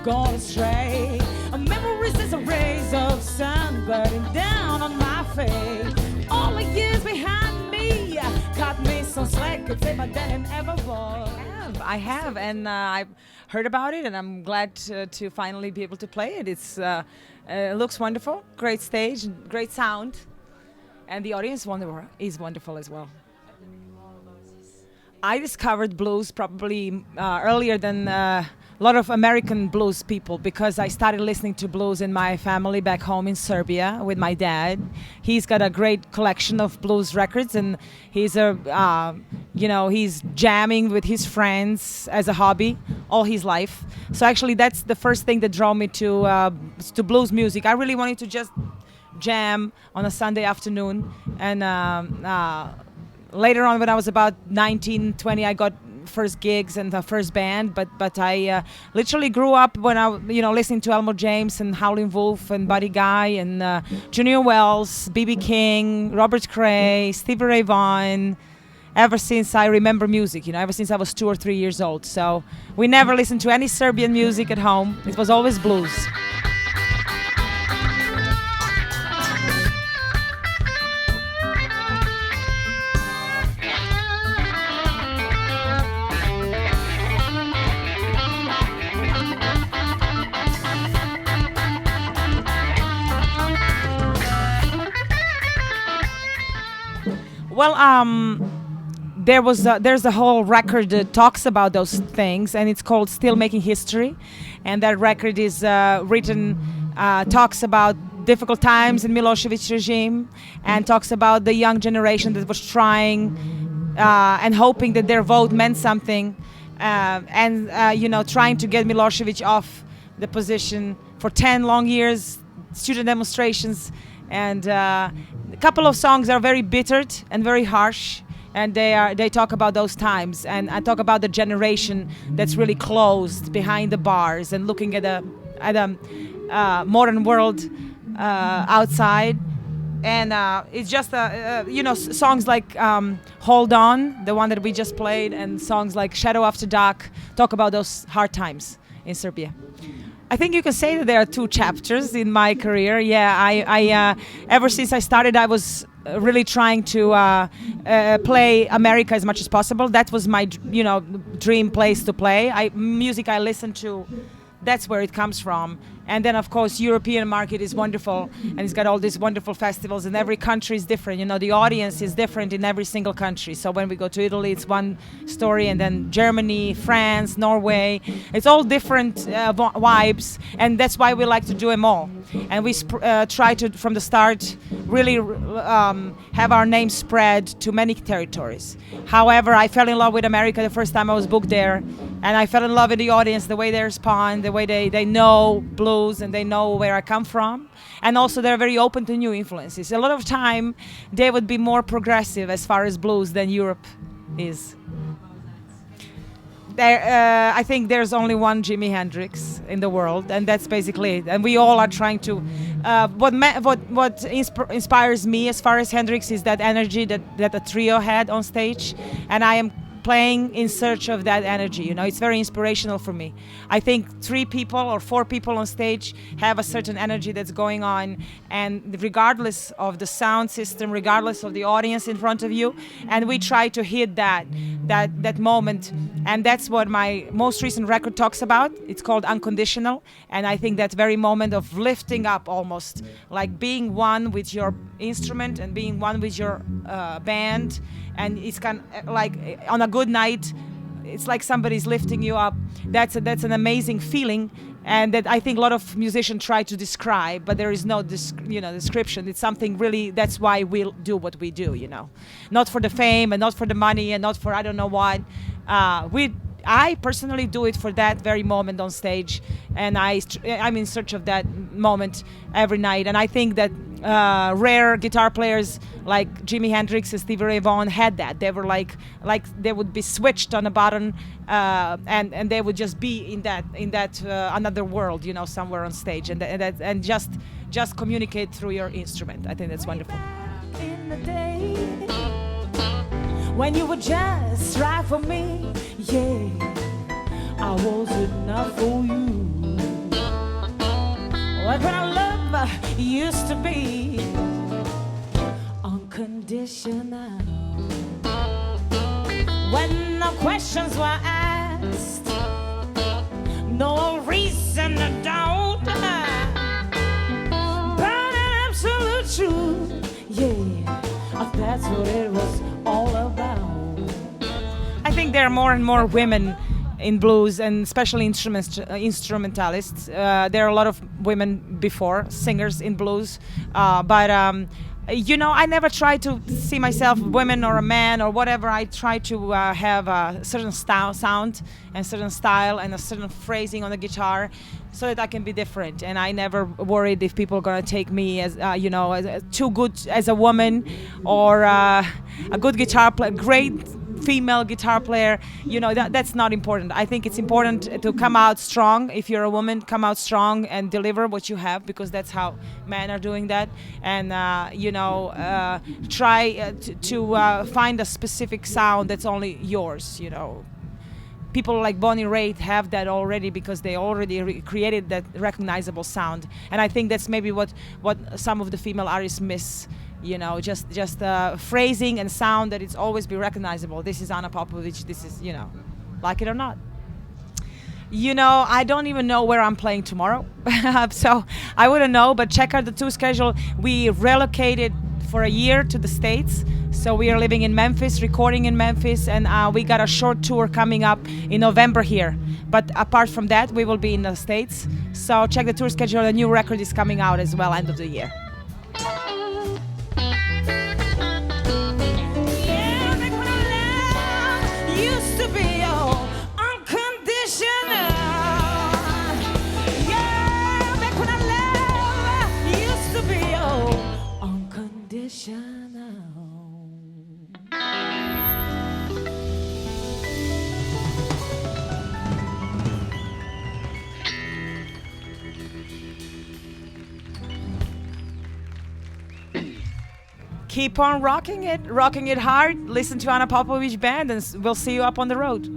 I've gone astray. Memories is a rays of sun burning down on my face. All the years behind me got me so slack, could say my dad and ever was. I have, and I've heard about it, and I'm glad to finally be able to play it. It looks wonderful, great stage, great sound, and the audience is wonderful as well. I discovered blues probably earlier than a lot of American blues people, because I started listening to blues in my family back home in Serbia with my dad. He's got a great collection of blues records, and he's he's jamming with his friends as a hobby all his life. So actually, that's the first thing that drew me to blues music. I really wanted to just jam on a Sunday afternoon, and later on, when I was about 19, 20, I got first gigs and the first band, but I literally grew up when I listening to Elmore James and Howlin' Wolf and Buddy Guy and Junior Wells, B.B. King, Robert Cray, Stevie Ray Vaughan, ever since I remember music, ever since I was 2 or 3 years old. So we never listened to any Serbian music at home. It was always blues. Well, there's a whole record that talks about those things, and it's called Still Making History. And that record is talks about difficult times in Milošević regime, and talks about the young generation that was trying and hoping that their vote meant something, trying to get Milošević off the position for 10 long years, student demonstrations, and a couple of songs are very bitter and very harsh, and they talk about those times, and I talk about the generation that's really closed behind the bars and looking at a modern world outside, and it's just songs like Hold On, the one that we just played, and songs like Shadow After Dark talk about those hard times in Serbia. I think you can say that there are 2 chapters in my career. Yeah, I ever since I started, I was really trying to play America as much as possible. That was my, dream place to play. Music I listen to, that's where it comes from. And then, of course, European market is wonderful, and it's got all these wonderful festivals, and every country is different. The audience is different in every single country. So when we go to Italy, it's one story, and then Germany, France, Norway, it's all different vibes, and that's why we like to do them all. And we try to, from the start, really have our name spread to many territories. However, I fell in love with America the first time I was booked there, and I fell in love with the audience, the way they respond, the way they know blues, and they know where I come from, and also they're very open to new influences. A lot of time they would be more progressive as far as blues than Europe is. I think there's only one Jimi Hendrix in the world, and that's basically it. And we all are trying to. What inspires me as far as Hendrix is that energy that the trio had on stage, and I am playing in search of that energy. It's very inspirational for me. I think 3 people or 4 people on stage have a certain energy that's going on, and regardless of the sound system, regardless of the audience in front of you, and we try to hit that moment, and that's what my most recent record talks about. It's called Unconditional, and I think that very moment of lifting up, almost like being one with your instrument and being one with your band, and it's kind of like on a good night, it's like somebody's lifting you up. That's an amazing feeling, and that I think a lot of musicians try to describe, but there is no description. It's something really, that's why we do what we do, not for the fame and not for the money and not for I don't know what. I personally do it for that very moment on stage, and I'm in search of that moment every night. And I think that rare guitar players like Jimi Hendrix and Stevie Ray Vaughan had that. They were like they would be switched on a button, and they would just be in that another world, somewhere on stage, and just communicate through your instrument. I think that's wonderful. In the day when you were just right for me, yeah, I was enough for you. Like when our love used to be unconditional. When no questions were asked, no reason to doubt, but absolute truth, yeah, that's what it was all about. I think there are more and more women in blues, and especially instrumentalists. There are a lot of women before singers in blues, but you know, I never try to see myself women or a man or whatever. I try to have a certain sound and certain style and a certain phrasing on the guitar, so that I can be different. And I never worried if people are gonna take me as you know, as too good as a woman, or a good guitar player, great female guitar player. You know, that's not important. I think it's important to come out strong. If you're a woman, come out strong and deliver what you have, because that's how men are doing that. And you know, try to find a specific sound that's only yours. You know, people like Bonnie Raitt have that already, because they already created that recognizable sound. And I think that's maybe what some of the female artists miss. You know, just phrasing and sound that it's always be recognizable. This is Anna Popovic. This is, you know, like it or not. You know, I don't even know where I'm playing tomorrow, so I wouldn't know. But check out the tour schedule. We relocated for a year to the States, so we are living in Memphis, recording in Memphis, and we got a short tour coming up in November here. But apart from that, we will be in the States. So check the tour schedule. A new record is coming out as well, end of the year. Used to be all unconditional. Yeah, back when our love used to be all unconditional. Keep on rocking it hard. Listen to Anna Popovic Band, and we'll see you up on the road.